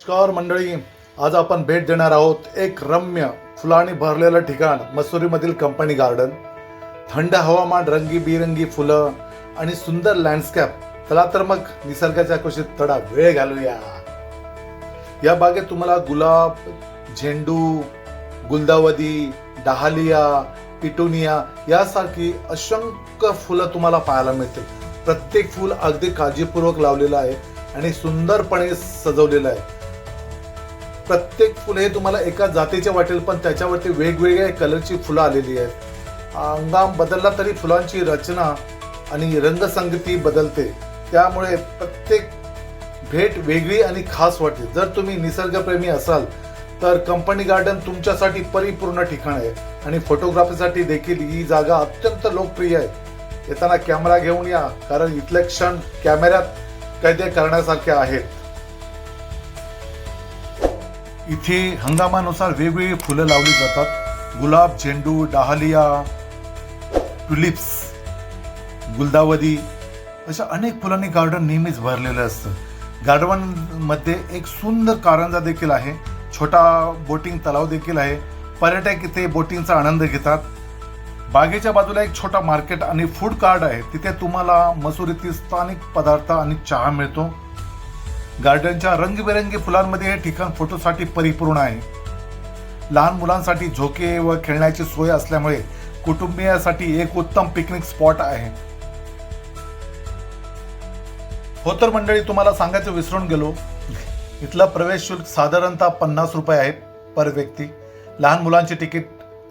नमस्कार मंडळी, आज आपण भेट देणार आहोत एक रम्य फुलांनी भरलेलं ठिकाण मसुरीमधील कंपनी गार्डन. थंड हवामान, रंगीबिरंगी फुलं आणि सुंदर लँडस्केप. चला तर मग निसर्गाच्या कुशीत थोडा वेळ घालूया. या बागेत तुम्हाला गुलाब, झेंडू, गुलदावदी, डहालिया, पिटुनिया यासारखी असंख्य फुलं तुम्हाला पाहायला मिळतील. प्रत्येक फूल अगदी काळजीपूर्वक लावलेलं आहे आणि सुंदरपणे सजवलेलं आहे. प्रत्येक फुल हे तुम्हाला एका जातीचे वाटेल, पण त्याच्यावरती वेगवेगळ्या कलरची फुलं आलेली आहेत. हंगाम बदलला तरी फुलांची रचना आणि रंगसंगती बदलते, त्यामुळे प्रत्येक भेट वेगळी आणि खास वाटते. जर तुम्ही निसर्गप्रेमी असाल तर कंपनी गार्डन तुमच्यासाठी परिपूर्ण ठिकाण आहे आणि फोटोग्राफीसाठी देखील ही जागा अत्यंत लोकप्रिय आहे. येताना कॅमेरा घेऊन या, कारण इथले क्षण कॅमेऱ्यात कैद करण्यासारखे आहेत. इथे हंगामानुसार वेगवेगळी फुलं लावली जातात. गुलाब, झेंडू, डहालिया, ट्युलिप्स, गुलदावदी अशा अनेक फुलांनी गार्डन नेहमीच भरलेलं असतं. गार्डनमध्ये एक सुंदर कारंजा देखील आहे. छोटा बोटिंग तलाव देखील आहे. पर्यटक इथे बोटिंगचा आनंद घेतात. बागेच्या बाजूला एक छोटा मार्केट आणि फूड कार्ट आहे. तिथे तुम्हाला मसुरीतील स्थानिक पदार्थ आणि चहा मिळतो. गार्डनच्या रंगीबेरंगी फुलांमध्ये हे ठिकाण फोटोसाठी परिपूर्ण आहे. लहान मुलांसाठी झोके व खेळण्याची सोय असल्यामुळे कुटुंबियासाठी एक उत्तम पिकनिक स्पॉट आहे. हो तर मंडळी, तुम्हाला सांगायचं विसरून गेलो, इथलं प्रवेश शुल्क साधारणतः 50 रुपये आहे पर व्यक्ती. लहान मुलांची तिकीट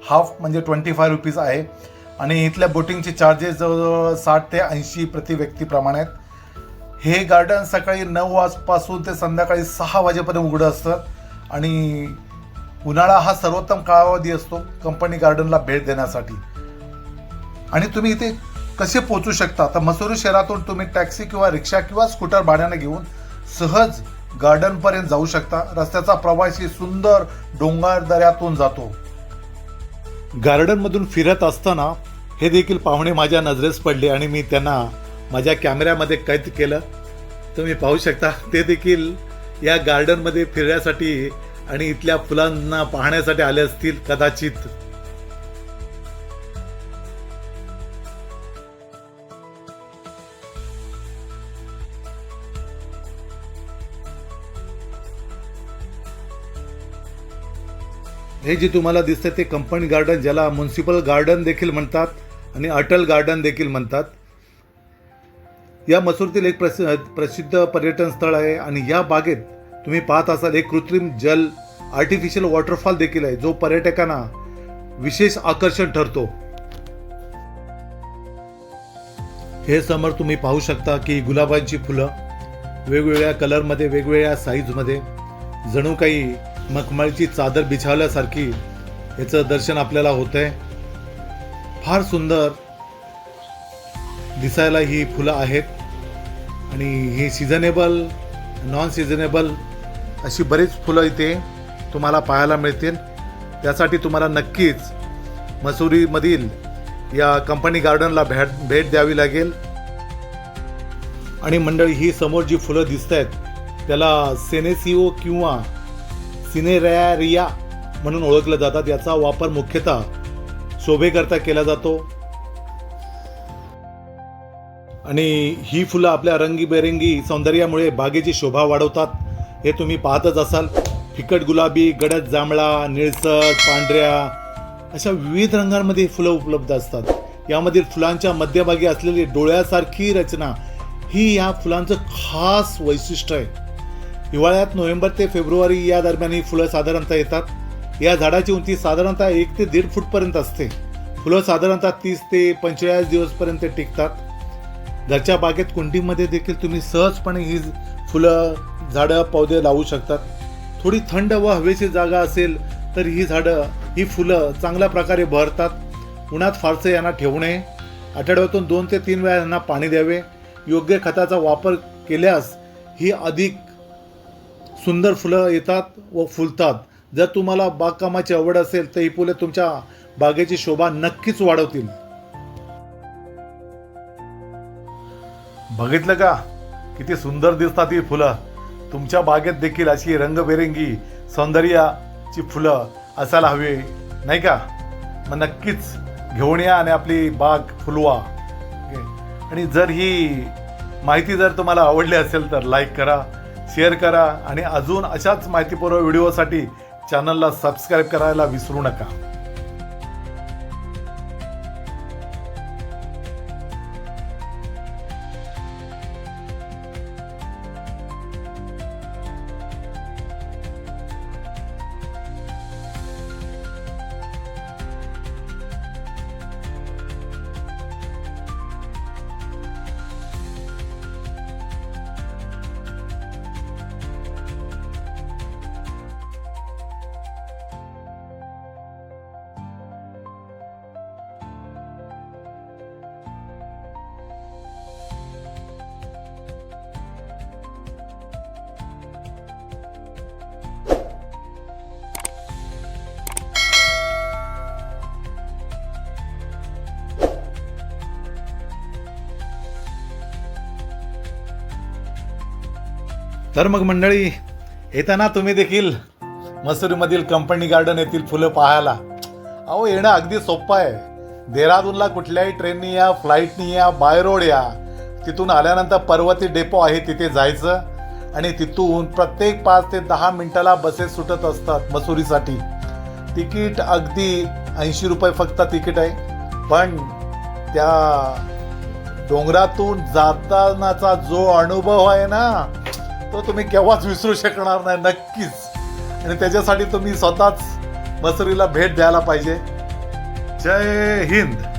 हाफ म्हणजे 25 रुपीज आहे आणि इथल्या बोटिंगचे चार्जेस जवळजवळ 60 ते 80 प्रति व्यक्तीप्रमाणे आहेत. हे गार्डन सकाळी 9 वाजपासून ते संध्याकाळी 6 वाजेपर्यंत उघडं असतं आणि उन्हाळा हा सर्वोत्तम कालावधी असतो कंपनी गार्डनला भेट देण्यासाठी. आणि तुम्ही इथे कसे पोहोचू शकता, तर मसुरी शहरातून तुम्ही टॅक्सी किंवा रिक्षा किंवा स्कूटर भाड्याने घेऊन सहज गार्डनपर्यंत जाऊ शकता. रस्त्याचा प्रवासी सुंदर डोंगर दऱ्यातून जातो. गार्डनमधून फिरत असताना हे देखील पाहुणे माझ्या नजरेस पडले आणि मी त्यांना माझ्या कॅमेऱ्यामध्ये कैद केलं. तुम्ही पाहू शकता, ते देखील या गार्डनमध्ये फिरण्यासाठी आणि इथल्या फुलांना पाहण्यासाठी आले असतील कदाचित. हे जे तुम्हाला दिसतं ते कंपनी गार्डन, ज्याला म्युन्सिपल गार्डन देखील म्हणतात आणि अटल गार्डन देखील म्हणतात. या मसुरीतील एक प्रसिद्ध पर्यटन स्थळ आहे आणि या बागेत तुम्ही पाहत असाल एक कृत्रिम जल आर्टिफिशियल वॉटरफॉल देखील आहे, जो पर्यटकांना विशेष आकर्षण ठरतो. हे समोर तुम्ही पाहू शकता की गुलाबांची फुलं वेगवेगळ्या कलरमध्ये, वेगवेगळ्या साईजमध्ये, जणू काही मखमलची चादर बिछावल्यासारखी याचं दर्शन आपल्याला होतंय. फार सुंदर दिसायला ही फुलं आहेत आणि ही सिझनेबल, नॉन सिझनेबल अशी बरीच फुलं इथे तुम्हाला पाहायला मिळतील. त्यासाठी तुम्हाला नक्कीच मसुरीमधील या कंपनी गार्डनला भेट द्यावी लागेल. आणि मंडळी, ही समोर जी फुलं दिसत आहेत त्याला सेनेसिओ किंवा सिनेरॅरिया म्हणून ओळखलं जातात. याचा वापर मुख्यतः शोभेकरता केला जातो आणि ही फुलं आपल्या रंगीबेरंगी सौंदर्यामुळे बागेची शोभा वाढवतात. हे तुम्ही पाहतच असाल. फिकट गुलाबी, गडद जांभळा, निळसर, पांढऱ्या अशा विविध रंगांमध्ये फुलं उपलब्ध असतात. यामधील फुलांच्या मध्यभागी असलेली डोळ्यासारखी रचना ही या फुलांचं खास वैशिष्ट्य आहे. हिवाळ्यात नोव्हेंबर ते फेब्रुवारी या दरम्यान ही फुलं साधारणतः येतात. या झाडाची उंची साधारणतः 1 ते 1.5 फूटपर्यंत असते. फुलं साधारणतः 30 ते 45 दिवसपर्यंत टिकतात. घरच्या बागेत कुंडीमध्ये देखील तुम्ही सहजपणे ही फुलं, झाडं, पौधे लावू शकतात. थोडी थंड व हवेची जागा असेल तर ही फुलं चांगल्या प्रकारे बहरतात. उन्हात फारसे यांना ठेवू नये. आठवड्यातून 2 ते 3 वेळा यांना पाणी द्यावे. योग्य खताचा वापर केल्यास ही अधिक सुंदर फुलं येतात व फुलतात. जर तुम्हाला बागकामाची आवड असेल तर ही फुले तुमच्या बागेची शोभा नक्कीच वाढवतील. बघितलं का, किती सुंदर दिसतात ही फुलं. तुमच्या बागेत देखील अशी रंगबेरंगी सौंदर्याची फुलं असायला हवी, नाही का? मग नक्कीच घेऊन या आणि आपली बाग फुलवा. ओके. आणि जर ही माहिती जर तुम्हाला आवडली असेल तर लाईक करा, शेअर करा आणि अजून अशाच माहितीपूर्ण व्हिडिओसाठी चॅनलला सबस्क्राईब करायला विसरू नका. तर मग मंडळी, येताना तुम्ही देखील मसुरीमधील कंपनी गार्डन येथील फुलं पाहायला अहो येणं अगदी सोपं आहे. देहरादूनला कुठल्याही ट्रेननी या, फ्लाईटनी या, बाय रोड या. तिथून आल्यानंतर पर्वती डेपो आहे तिथे जायचं आणि तिथून प्रत्येक 5 ते 10 मिनिटाला बसेस सुटत असतात मसुरीसाठी. तिकीट अगदी 80 रुपये फक्त तिकीट आहे. पण त्या डोंगरातून जातानाचा जो अनुभव आहे ना, तो तुम्ही केव्हाच विसरू शकणार नाही नक्कीच. आणि त्याच्यासाठी तुम्ही स्वतःच मसुरीला भेट द्यायला पाहिजे. जय हिंद.